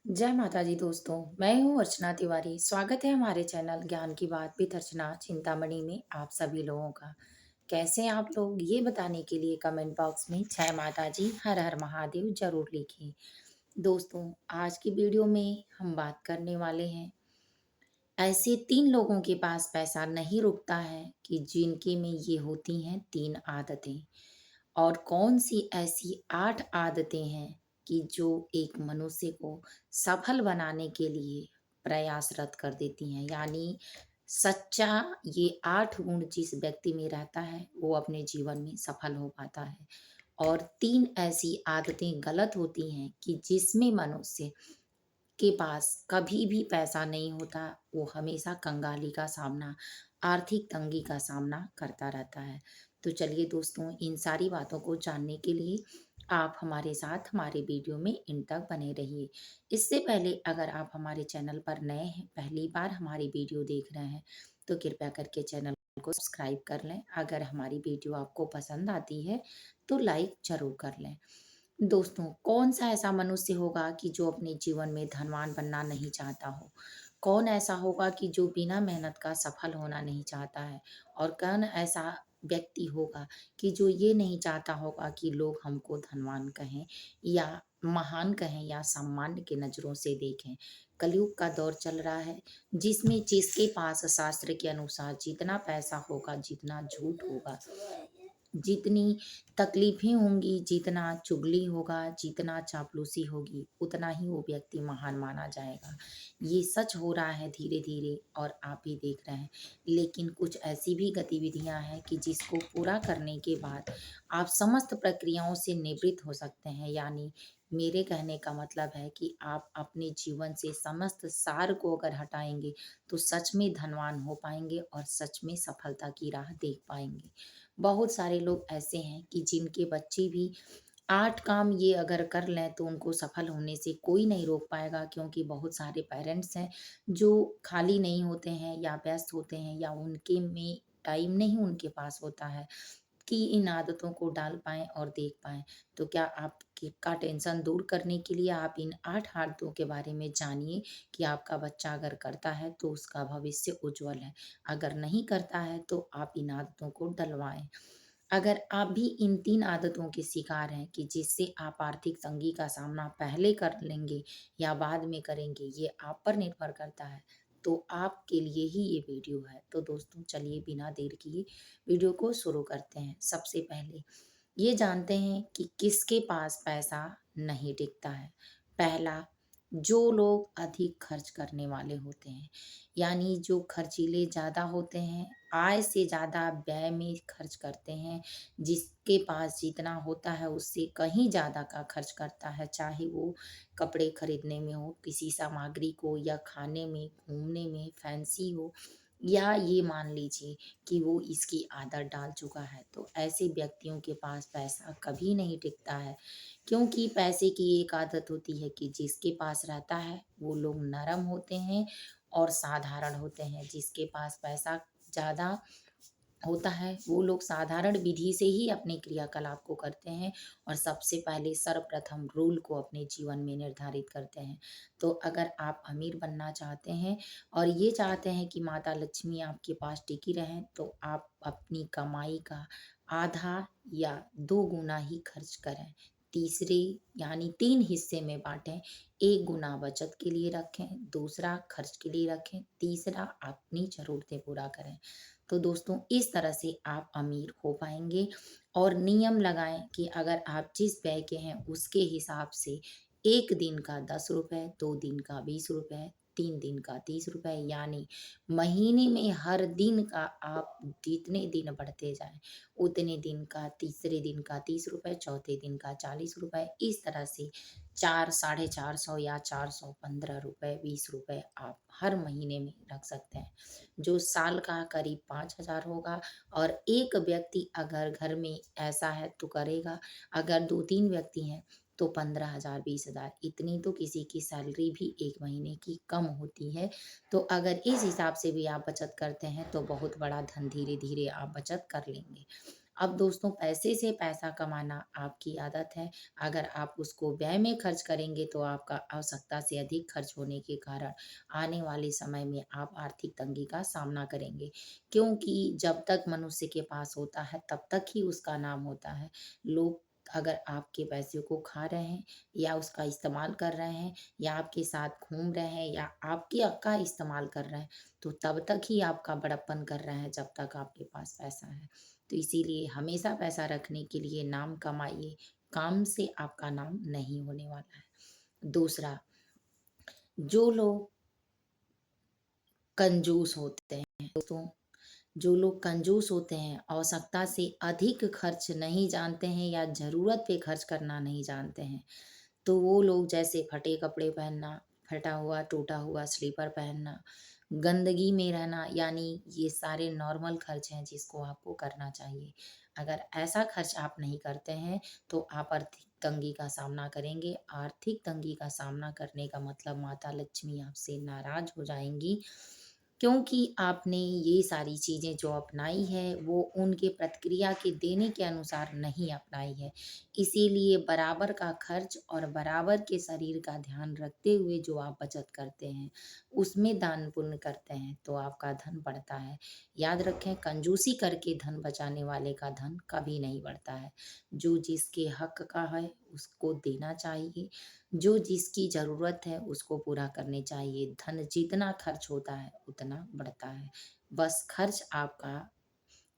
जय माता दी दोस्तों। मैं हूँ अर्चना तिवारी। स्वागत है हमारे चैनल ज्ञान की बात विद अर्चना चिंतामणि में आप सभी लोगों का। कैसे हैं आप लोग ये बताने के लिए कमेंट बॉक्स में जय माता जी हर हर महादेव जरूर लिखें। दोस्तों, आज की वीडियो में हम बात करने वाले हैं ऐसे 3 लोगों के पास पैसा नहीं रुकता है कि जिनके में ये होती हैं 3 आदतें। और कौन-सी ऐसी 8 आदतें हैं कि जो एक मनुष्य को सफल बनाने के लिए प्रयासरत कर देती हैं। यानी सच्चा ये 8 गुण जिस व्यक्ति में रहता है, वो अपने जीवन में सफल हो पाता है। और 3 ऐसी आदतें गलत होती हैं कि जिसमें मनुष्य के पास कभी भी पैसा नहीं होता, वो हमेशा कंगाली का सामना, आर्थिक तंगी का सामना करता रहता है। तो चलिए दोस्तों, इन सारी बातों को जानने के लिए आप हमारे साथ हमारे वीडियो में इन तक बने रहिए। इससे पहले अगर आप हमारे चैनल पर नए हैं, पहली बार हमारी वीडियो देख रहे हैं, तो कृपया करके चैनल को सब्सक्राइब कर लें। अगर हमारी वीडियो आपको पसंद आती है, तो लाइक ज़रूर कर लें। दोस्तों, कौन-सा ऐसा मनुष्य होगा कि जो अपने जीवन में धनवान बनना नहीं चाहता हो? कौन ऐसा होगा कि जो बिना मेहनत का सफल होना नहीं चाहता है? और कौन ऐसा व्यक्ति होगा कि जो ये नहीं चाहता होगा कि लोग हमको धनवान कहें या महान कहें या सम्मान की नज़रों से देखें? कलयुग का दौर चल रहा है, जिसमें जिसके पास शास्त्र के अनुसार जितना पैसा होगा, जितना झूठ होगा, जितनी तकलीफ़ें होंगी, जितना चुगली होगा, जितना चापलूसी होगी, उतना ही वो व्यक्ति महान माना जाएगा। ये सच हो रहा है धीरे-धीरे और आप भी देख रहे हैं। लेकिन कुछ ऐसी भी गतिविधियाँ हैं कि जिसको पूरा करने के बाद आप समस्त प्रक्रियाओं से निवृत्त हो सकते हैं। यानी मेरे कहने का मतलब है कि आप अपने जीवन से समस्त सार को अगर हटाएँगे, तो सच में धनवान हो पाएँगे और सच में सफलता की राह देख पाएँगे। बहुत सारे लोग ऐसे हैं कि जिनके बच्चे भी 8 काम ये अगर कर लें तो उनको सफल होने से कोई नहीं रोक पाएगा, क्योंकि बहुत सारे पेरेंट्स हैं जो खाली नहीं होते हैं या व्यस्त होते हैं या उनके में टाइम नहीं उनके पास होता है कि इन आदतों को डाल पाएँ और देख पाएँ। तो क्या आपकी का टेंशन दूर करने के लिए आप इन 8 आदतों के बारे में जानिए कि आपका बच्चा अगर करता है तो उसका भविष्य उज्ज्वल है। अगर नहीं करता है तो आप इन आदतों को डलवाएँ। अगर आप भी इन 3 आदतों के शिकार हैं कि जिससे आप आर्थिक तंगी का सामना पहले कर लेंगे या बाद में करेंगे, ये आप पर निर्भर करता है, तो आपके लिए ही ये वीडियो है। तो दोस्तों, चलिए बिना देर किए वीडियो को शुरू करते हैं। सबसे पहले ये जानते हैं कि किसके पास पैसा नहीं टिकता है। पहला, जो लोग अधिक खर्च करने वाले होते हैं, यानी जो खर्चीले ज़्यादा होते हैं, आय से ज़्यादा व्यय में खर्च करते हैं, जिसके पास जितना होता है उससे कहीं ज़्यादा का खर्च करता है, चाहे वो कपड़े खरीदने में हो, किसी सामग्री को या खाने में, घूमने में, फैंसी हो, या ये मान लीजिए कि वो इसकी आदत डाल चुका है। तो ऐसे व्यक्तियों के पास पैसा कभी नहीं टिकता है, क्योंकि पैसे की एक आदत होती है कि जिसके पास रहता है वो लोग नरम होते हैं और साधारण होते हैं। जिसके पास पैसा ज़्यादा होता है, वो लोग साधारण विधि से ही अपने क्रियाकलाप को करते हैं और सबसे पहले सर्वप्रथम रूल को अपने जीवन में निर्धारित करते हैं। तो अगर आप अमीर बनना चाहते हैं और ये चाहते हैं कि माता लक्ष्मी आपके पास टिकी रहें, तो आप अपनी कमाई का आधा या 2 गुना ही खर्च करें। तीसरे यानी 3 हिस्से में बाँटें। 1 गुना बचत के लिए रखें, दूसरा खर्च के लिए रखें, तीसरा अपनी ज़रूरतें पूरा करें। तो दोस्तों, इस तरह से आप अमीर हो पाएँगे। और नियम लगाएँ कि अगर आप जिस व्यय के हैं उसके हिसाब से 1 दिन का ₹10, 2 दिन का ₹20, 3 दिन का ₹30, यानी महीने में हर दिन का आप जितने दिन बढ़ते जाएँ, उतने दिन का तीसरे दिन का ₹30, चौथे दिन का ₹40, इस तरह से 4 साढ़े 400 या ₹415, ₹20 आप हर महीने में रख सकते हैं। जो साल का करीब 5,000 होगा। और एक व्यक्ति अगर घर में ऐसा है तो करेगा, अगर 2-3 व्यक्ति हैं तो 15,000 20,000, इतनी तो किसी की सैलरी भी 1 महीने की कम होती है। तो अगर इस हिसाब से भी आप बचत करते हैं तो बहुत बड़ा धन धीरे-धीरे आप बचत कर लेंगे। अब दोस्तों पैसे से पैसा कमाना आपकी आदत है। अगर आप उसको व्यय में खर्च करेंगे तो आपका आवश्यकता से अधिक खर्च होने के कारण आने वाले समय में आप आर्थिक तंगी का सामना करेंगे। क्योंकि जब तक मनुष्य के पास होता है तब तक ही उसका नाम होता है। लोग अगर आपके पैसे को खा रहे हैं या उसका इस्तेमाल कर रहे हैं या आपके साथ घूम रहे हैं या आपके का इस्तेमाल कर रहे हैं, तो तब तक ही आपका बड़प्पन कर रहे हैं जब तक आपके पास पैसा है। तो इसीलिए हमेशा पैसा रखने के लिए नाम कमाइए, काम से आपका नाम नहीं होने वाला है। दूसरा, जो लोग कंजूस होते हैं दोस्तों, जो लोग कंजूस होते हैं, आवश्यकता से अधिक खर्च नहीं जानते हैं या ज़रूरत पे खर्च करना नहीं जानते हैं, तो वो लोग जैसे फटे कपड़े पहनना, फटा हुआ, टूटा हुआ स्लीपर पहनना, गंदगी में रहना, यानी ये सारे नॉर्मल खर्च हैं जिसको आपको करना चाहिए। अगर ऐसा खर्च आप नहीं करते हैं, तो आप आर्थिक तंगी का सामना करेंगे। आर्थिक तंगी का सामना करने का मतलब माता लक्ष्मी आपसे नाराज़ हो जाएँगी, क्योंकि आपने ये सारी चीज़ें जो अपनाई है, वो उनके प्रतिक्रिया के देने के अनुसार नहीं अपनाई है। इसीलिए बराबर का खर्च और बराबर के शरीर का ध्यान रखते हुए जो आप बचत करते हैं, उसमें दान पुण्य करते हैं, तो आपका धन बढ़ता है। याद रखें, कंजूसी करके धन बचाने वाले का धन कभी नहीं बढ़ता है। जो जिसके हक का है, उसको देना चाहिए। जो जिसकी ज़रूरत है उसको पूरा करने चाहिए। धन जितना खर्च होता है उतना बढ़ता है। बस खर्च आपका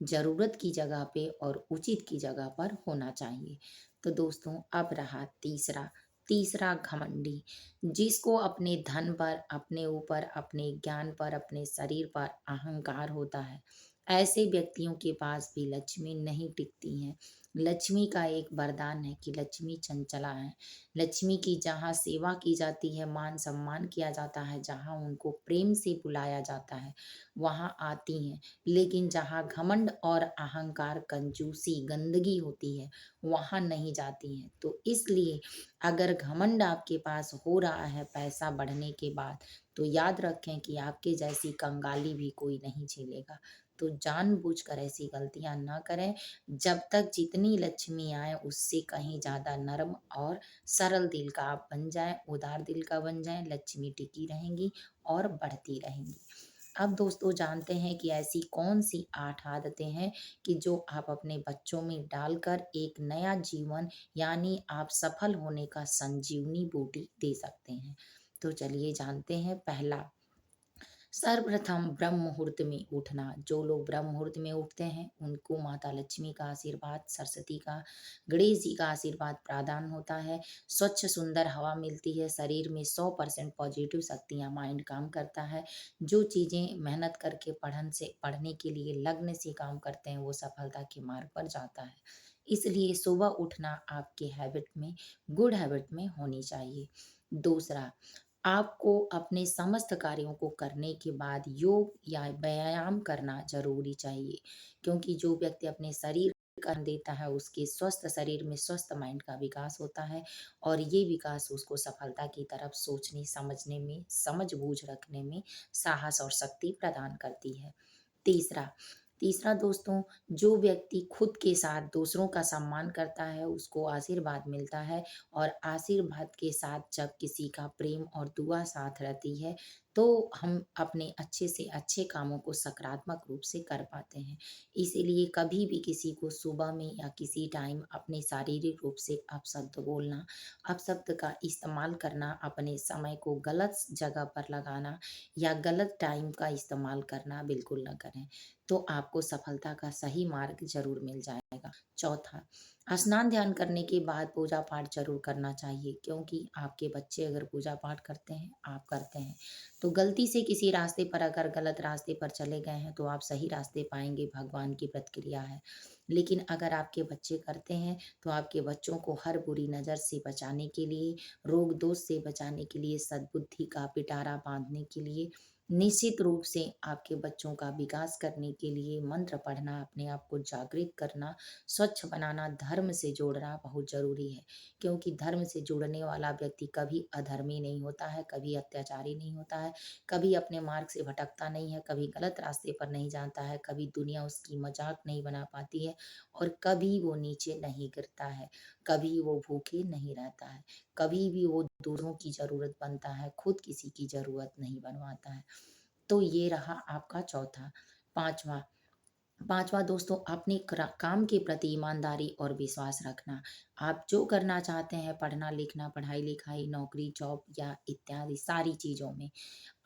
ज़रूरत की जगह पे और उचित की जगह पर होना चाहिए। तो दोस्तों अब रहा तीसरा, तीसरा घमंडी, जिसको अपने धन पर, अपने ऊपर, अपने ज्ञान पर, अपने शरीर पर अहंकार होता है। ऐसे व्यक्तियों के पास भी लक्ष्मी नहीं टिकती हैं। लक्ष्मी का एक वरदान है कि लक्ष्मी चंचला है। लक्ष्मी की जहाँ सेवा की जाती है, मान-सम्मान किया जाता है, जहाँ उनको प्रेम से बुलाया जाता है, वहाँ आती हैं। लेकिन जहाँ घमंड और अहंकार, कंजूसी, गंदगी होती है, वहाँ नहीं जाती हैं। तो इसलिए अगर घमंड आपके पास हो रहा है पैसा बढ़ने के बाद, तो याद रखें कि आपके जैसी कंगाली भी कोई नहीं झेलेगा। तो जानबूझकर ऐसी गलतियाँ ना करें। जब तक जितनी लक्ष्मी आए उससे कहीं ज़्यादा नर्म और सरल दिल का आप बन जाएँ, उदार दिल का बन जाएँ, लक्ष्मी टिकी रहेंगी और बढ़ती रहेंगी। अब दोस्तों जानते हैं कि ऐसी कौन-सी 8 आदतें हैं कि जो आप अपने बच्चों में डालकर एक नया जीवन, यानी आप सफल होने का संजीवनी बूटी दे सकते हैं। तो चलिए जानते हैं। पहला, सर्वप्रथम ब्रह्म मुहूर्त में उठना। जो लोग ब्रह्म मुहूर्त में उठते हैं उनको माता लक्ष्मी का आशीर्वाद, सरस्वती का, गणेश जी का आशीर्वाद प्रदान होता है। स्वच्छ सुंदर हवा मिलती है, शरीर में 100% पॉजिटिव शक्तियाँ, माइंड काम करता है। जो चीज़ें मेहनत करके पढ़ने के लिए लग्न से काम करते हैं वो सफलता के मार्ग पर जाता है। इसलिए सुबह उठना आपके हैबिट में, गुड हैबिट में होनी चाहिए। दूसरा, आपको अपने समस्त कार्यों को करने के बाद योग या व्यायाम करना ज़रूरी चाहिए, क्योंकि जो व्यक्ति अपने शरीर कर देता है उसके स्वस्थ शरीर में स्वस्थ माइंड का विकास होता है और ये विकास उसको सफलता की तरफ सोचने समझने में, समझ-बूझ रखने में साहस और शक्ति प्रदान करती है। तीसरा, तीसरा दोस्तों, जो व्यक्ति खुद के साथ दूसरों का सम्मान करता है उसको आशीर्वाद मिलता है और आशीर्वाद के साथ जब किसी का प्रेम और दुआ साथ रहती है, तो हम अपने अच्छे से अच्छे कामों को सकारात्मक रूप से कर पाते हैं। इसीलिए कभी भी किसी को सुबह में या किसी टाइम अपने शारीरिक रूप से अपशब्द बोलना, अपशब्द का इस्तेमाल करना, अपने समय को गलत जगह पर लगाना या गलत टाइम का इस्तेमाल करना बिल्कुल ना करें, तो आपको सफलता का सही मार्ग ज़रूर मिल जाएगा। चौथा, स्नान ध्यान करने के बाद पूजा पाठ ज़रूर करना चाहिए, क्योंकि आपके बच्चे अगर पूजा पाठ करते हैं, आप करते हैं, तो गलती से किसी रास्ते पर अगर गलत रास्ते पर चले गए हैं तो आप सही रास्ते पाएँगे, भगवान की प्रतिक्रिया है। लेकिन अगर आपके बच्चे करते हैं, तो आपके बच्चों को हर बुरी नज़र से बचाने के लिए, रोग दोष से बचाने के लिए, सद्बुद्धि का पिटारा बाँधने के लिए निश्चित रूप से आपके बच्चों का विकास करने के लिए मंत्र पढ़ना, अपने आप को जागृत करना, स्वच्छ बनाना, धर्म से जोड़ना बहुत ज़रूरी है। क्योंकि धर्म से जुड़ने वाला व्यक्ति कभी अधर्मी नहीं होता है, कभी अत्याचारी नहीं होता है, कभी अपने मार्ग से भटकता नहीं है, कभी गलत रास्ते पर नहीं जाता है, कभी दुनिया उसकी मज़ाक नहीं बना पाती है और कभी वो नीचे नहीं गिरता है, कभी वो भूखे नहीं रहता है, कभी भी वो दूसरों की ज़रूरत बनता है, खुद किसी की ज़रूरत नहीं बनवाता है। तो ये रहा आपका चौथा। पाँचवाँ पाँचवाँ दोस्तों, अपने काम के प्रति ईमानदारी और विश्वास रखना। आप जो करना चाहते हैं, पढ़ना लिखना, पढ़ाई लिखाई, नौकरी जॉब या इत्यादि सारी चीज़ों में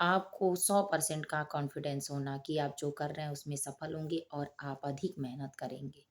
आपको 100% का कॉन्फिडेंस होना कि आप जो कर रहे हैं उसमें सफल होंगे और आप अधिक मेहनत करेंगे।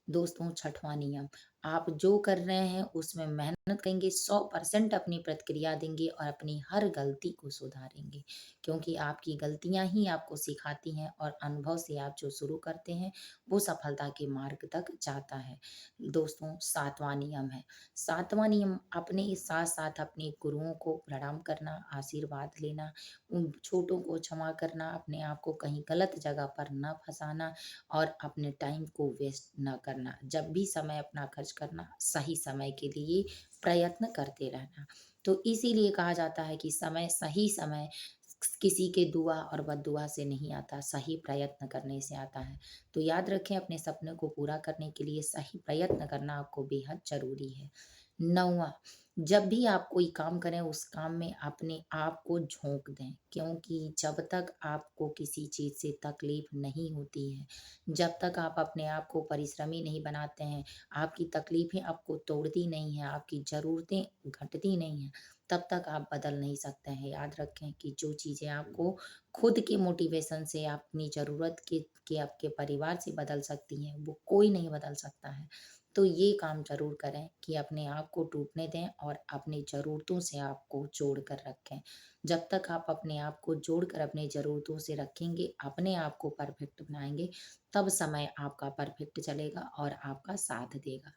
दोस्तों, छठवां नियम, आप जो कर रहे हैं उसमें मेहनत करेंगे, 100% अपनी प्रतिक्रिया देंगे और अपनी हर गलती को सुधारेंगे, क्योंकि आपकी गलतियां ही आपको सिखाती हैं और अनुभव से आप जो शुरू करते हैं वो सफलता के मार्ग तक जाता है। दोस्तों, सातवां नियम है, सातवां नियम, अपने साथ साथ अपने गुरुओं को प्रणाम करना, आशीर्वाद लेना, उन छोटों को क्षमा करना, अपने आप को कहीं गलत जगह पर न फंसाना और अपने टाइम को वेस्ट ना करना। जब भी समय अपना खर्च करना, सही समय के लिए प्रयत्न करते रहना। तो इसीलिए कहा जाता है कि समय सही समय किसी के दुआ और बददुआ से नहीं आता, सही प्रयत्न करने से आता है। तो याद रखें, अपने सपने को पूरा करने के लिए सही प्रयत्न करना आपको बेहद ज़रूरी है। 9वाँ, जब भी आप कोई काम करें उस काम में अपने आप को झोंक दें, क्योंकि जब तक आपको किसी चीज़ से तकलीफ़ नहीं होती है, जब तक आप अपने आप को परिश्रमी नहीं बनाते हैं, आपकी तकलीफ़ें आपको तोड़ती नहीं हैं, आपकी ज़रूरतें घटती नहीं हैं, तब तक आप बदल नहीं सकते हैं। याद रखें कि जो चीज़ें आपको खुद के मोटिवेशन से अपनी ज़रूरत के आपके परिवार से बदल सकती हैं, वो कोई नहीं बदल सकता है। तो ये काम ज़रूर करें कि अपने आप को टूटने दें और अपनी ज़रूरतों से आपको जोड़ कर रखें। जब तक आप अपने आप को जोड़कर अपनी ज़रूरतों से रखेंगे, अपने आप को परफेक्ट बनाएँगे, तब समय आपका परफेक्ट चलेगा और आपका साथ देगा।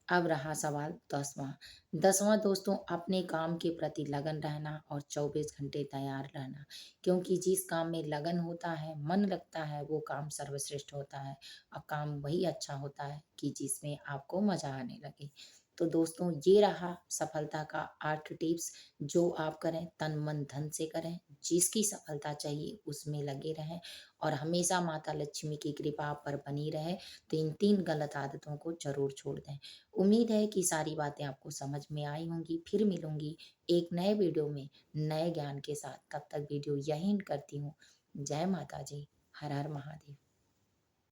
अब रहा सवाल 10वाँ। 10वाँ दोस्तों, अपने काम के प्रति लगन रहना और 24 घंटे तैयार रहना, क्योंकि जिस काम में लगन होता है, मन लगता है, वो काम सर्वश्रेष्ठ होता है और काम वही अच्छा होता है कि जिसमें आपको मज़ा आने लगे। तो दोस्तों, ये रहा सफलता का 8 टिप्स, जो आप करें तन, मन, धन से करें, जिसकी सफलता चाहिए उसमें लगे रहें और हमेशा माता लक्ष्मी की कृपा आप पर बनी रहे, तो इन 3 गलत आदतों को ज़रूर छोड़ दें। उम्मीद है कि सारी बातें आपको समझ में आई होंगी। फिर मिलूँगी एक नए वीडियो में, नए ज्ञान के साथ। तब तक वीडियो यहीं एंड करती हूँ। जय माता दी। हर हर महादेव।